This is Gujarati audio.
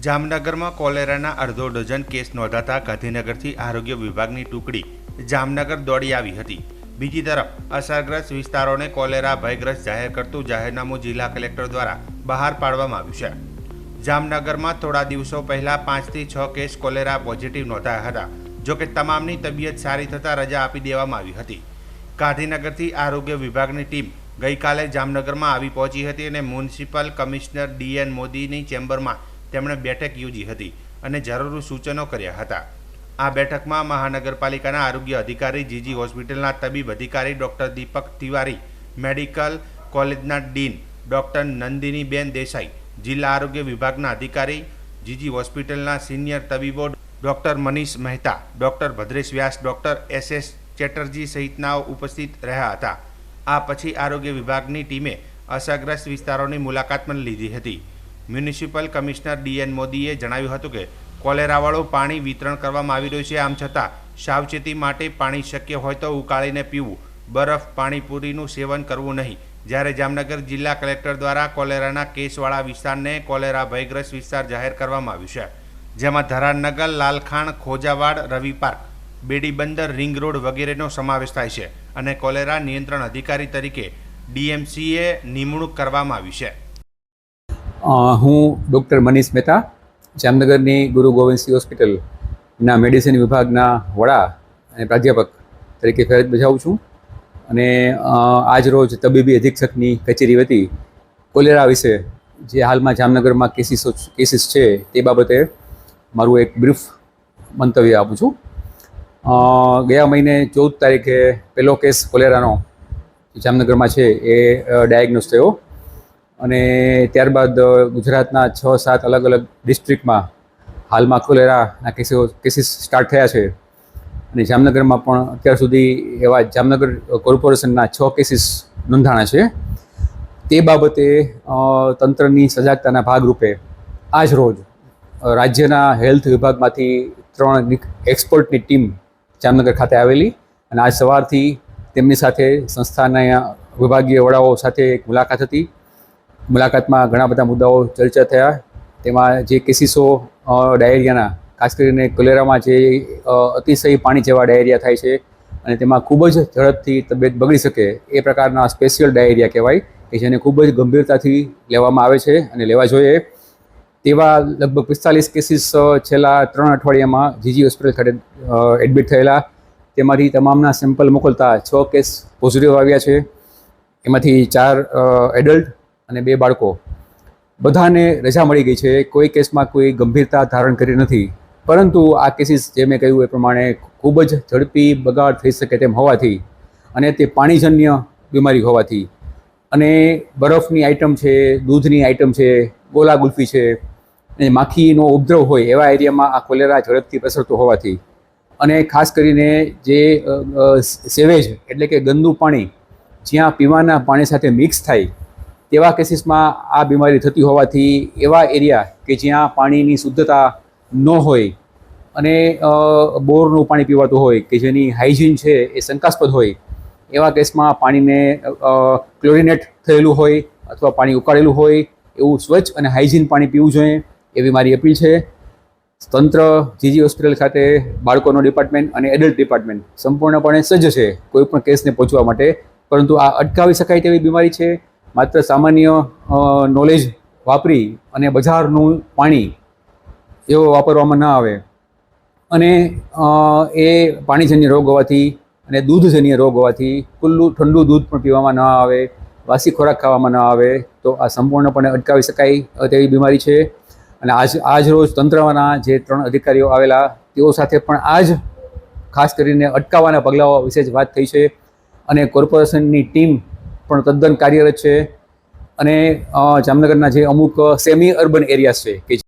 જામનગરમાં કોલેરાના અડધો ડઝન કેસ નોંધાતા ગાંધીનગરથી આરોગ્ય વિભાગની ટુકડી જામનગર દોડી આવી હતી। બીજી તરફ અસરગ્રસ્ત વિસ્તારોને કોલેરા ભયગ્રસ્ત જાહેર કરતું જાહેરનામું જિલ્લા કલેક્ટર દ્વારા બહાર પાડવામાં આવ્યું છે। જામનગરમાં થોડા દિવસો પહેલા 5 થી 6 કેસ કોલેરા પોઝિટિવ નોંધાયા હતા, જોકે તમામની તબિયત સારી થતાં રજા આપી દેવામાં આવી હતી। ગાંધીનગરથી આરોગ્ય વિભાગની ટીમ ગઈકાલે જામનગરમાં આવી પહોંચી હતી અને મ્યુનિસિપલ કમિશનર DN મોદીની ચેમ્બરમાં તેમણે બેઠક યોજી હતી અને જરૂરી સૂચનો કર્યા હતા। આ બેઠકમાં મહાનગરપાલિકાના આરોગ્ય અધિકારી, જીજી હોસ્પિટલના તબીબ અધિકારી ડૉક્ટર દીપક તિવારી, મેડિકલ કોલેજના ડીન ડૉક્ટર નંદિનીબેન દેસાઈ, જિલ્લા આરોગ્ય વિભાગના અધિકારી, જીજી હોસ્પિટલના સિનિયર તબીબો ડૉક્ટર મનીષ મહેતા, ડૉક્ટર ભદ્રેશ વ્યાસ, ડૉક્ટર SS ચેટર્જી સહિતનાઓ ઉપસ્થિત રહ્યા હતા। આ પછી આરોગ્ય વિભાગની ટીમે અસરગ્રસ્ત વિસ્તારોની મુલાકાત પણ લીધી હતી। મ્યુનિસિપલ કમિશનર DN મોદીએ જણાવ્યું હતું કે કોલેરાવાળું પાણી વિતરણ કરવામાં આવી રહ્યું છે, આમ છતાં સાવચેતી માટે પાણી શક્ય હોય તો ઉકાળીને પીવું, બરફ પાણીપુરીનું સેવન કરવું નહીં। જ્યારે જામનગર જિલ્લા કલેક્ટર દ્વારા કોલેરાના કેસવાળા વિસ્તારને કોલેરા ભયગ્રસ્ત વિસ્તાર જાહેર કરવામાં આવ્યું છે, જેમાં ધરારનગર, લાલખાણ, ખોજાવાડ, રવિ પાર્ક, બેડીબંદર, રિંગ રોડ વગેરેનો સમાવેશ થાય છે અને કોલેરા નિયંત્રણ અધિકારી તરીકે DMCએ નિમણૂક કરવામાં આવી છે। હું ડૉક્ટર મનીષ મહેતા, જામનગરની ગુરુ ગોવિંદસિંહ હોસ્પિટલના મેડિસિન વિભાગના વડા અને પ્રાધ્યાપક તરીકે ફરજ બજાવું છું અને આજ રોજ તબીબી અધિક્ષકની કચેરી વતી કોલેરા વિશે જે હાલમાં જામનગરમાં કેસીસ છે તે બાબતે મારું એક બ્રીફ મંતવ્ય આપું છું। ગયા મહિને 14 તારીખે પહેલો કેસ કોલેરાનો જામનગરમાં છે એ ડાયગ્નોસ થયો અને ત્યારબાદ ગુજરાતના 6-7 અલગ અલગ ડિસ્ટ્રિક્ટમાં હાલમાં કોલેરાના કેસીસ સ્ટાર્ટ થયા છે અને જામનગરમાં પણ અત્યાર સુધી એવા જામનગર કોર્પોરેશનના 6 કેસીસ નોંધાણા છે। તે બાબતે તંત્રની સજાગતાના ભાગરૂપે આજ રોજ રાજ્યના હેલ્થ વિભાગમાંથી 3 એક્સપર્ટની ટીમ જામનગર ખાતે આવેલી અને આજ સવારથી તેમની સાથે સંસ્થાના વિભાગીય વડાઓ સાથે એક મુલાકાત હતી। મુલાકાતમાં ઘણા બધા મુદ્દાઓ ચર્ચા થયા। તેમાં જે કેસીસો ડાયરિયાના, ખાસ કરીને કોલેરામાં જે અતિશય પાણી જેવા ડાયરિયા થાય છે અને તેમાં ખૂબ જ ઝડપથી તબિયત બગડી શકે એ પ્રકારના સ્પેશિયલ ડાયરિયા કહેવાય કે જેને ખૂબ જ ગંભીરતાથી લેવામાં આવે છે અને લેવા જોઈએ, તેવા લગભગ 45 કેસીસ છેલ્લા 3 અઠવાડિયામાં જીજી હોસ્પિટલ ખાતે એડમિટ થયેલા। તેમાંથી તમામના સેમ્પલ મોકલતા 6 કેસ પોઝિટિવ આવ્યા છે। એમાંથી 4 એડલ્ટ અને 2 બાળકો, બધાને રજા મળી ગઈ છે। કોઈ કેસમાં કોઈ ગંભીરતા ધારણ કરી નથી, પરંતુ આ કેસીસ જે મેં કહ્યું એ પ્રમાણે ખૂબ જ ઝડપી બગાડ થઈ શકે તેમ હોવાથી અને તે પાણીજન્ય બીમારી હોવાથી અને બરફની આઇટમ છે, દૂધની આઇટમ છે, ગોલા ગુલ્ફી છે અને માખીનો ઉપદ્રવ હોય એવા એરિયામાં આ કોલેરા ઝડપથી પ્રસરતો હોવાથી અને ખાસ કરીને જે સેવેજ એટલે કે ગંદુ પાણી જ્યાં પીવાના પાણી સાથે મિક્સ થાય તેવા કેસીસમાં આ બીમારી થતી હોવાથી એવા એરિયા કે જ્યાં પાણીની શુદ્ધતા ન હોય અને બોરનું પાણી પીવાતું હોય કે જેની હાઇજીન છે એ શંકાસ્પદ હોય એવા કેસમાં પાણીને ક્લોરિનેટ થયેલું હોય અથવા પાણી ઉકાળેલું હોય એવું સ્વચ્છ અને હાઇજીન પાણી પીવું જોઈએ એવી મારી અપીલ છે। તંત્ર જીજી હોસ્પિટલ ખાતે બાળકોનો ડિપાર્ટમેન્ટ અને એડલ્ટ ડિપાર્ટમેન્ટ સંપૂર્ણપણે સજ્જ છે કોઈપણ કેસને પહોંચવા માટે, પરંતુ આ અટકાવી શકાય તેવી બીમારી છે। માત્ર સામાન્ય નોલેજ વાપરી અને બજારનું પાણી એવો વાપરવામાં ન આવે અને એ પાણીજન્ય રોગ હોવાથી અને દૂધજન્ય રોગ હોવાથી ખુલ્લું ઠંડુ દૂધ પણ પીવામાં ન આવે, વાસી ખોરાક ખાવામાં ન આવે, તો આ સંપૂર્ણપણે અટકાવી શકાય તેવી બીમારી છે। અને આજ રોજ તંત્રના જે 3 અધિકારીઓ આવેલા તેઓ સાથે પણ આ જ ખાસ કરીને અટકાવવાના પગલાઓ વિશે જ વાત થઈ છે અને કોર્પોરેશનની ટીમ પણ તદ્દન કાર્યરત છે અને જામનગરના જે અમુક સેમી અર્બન એરિયાસ છે કે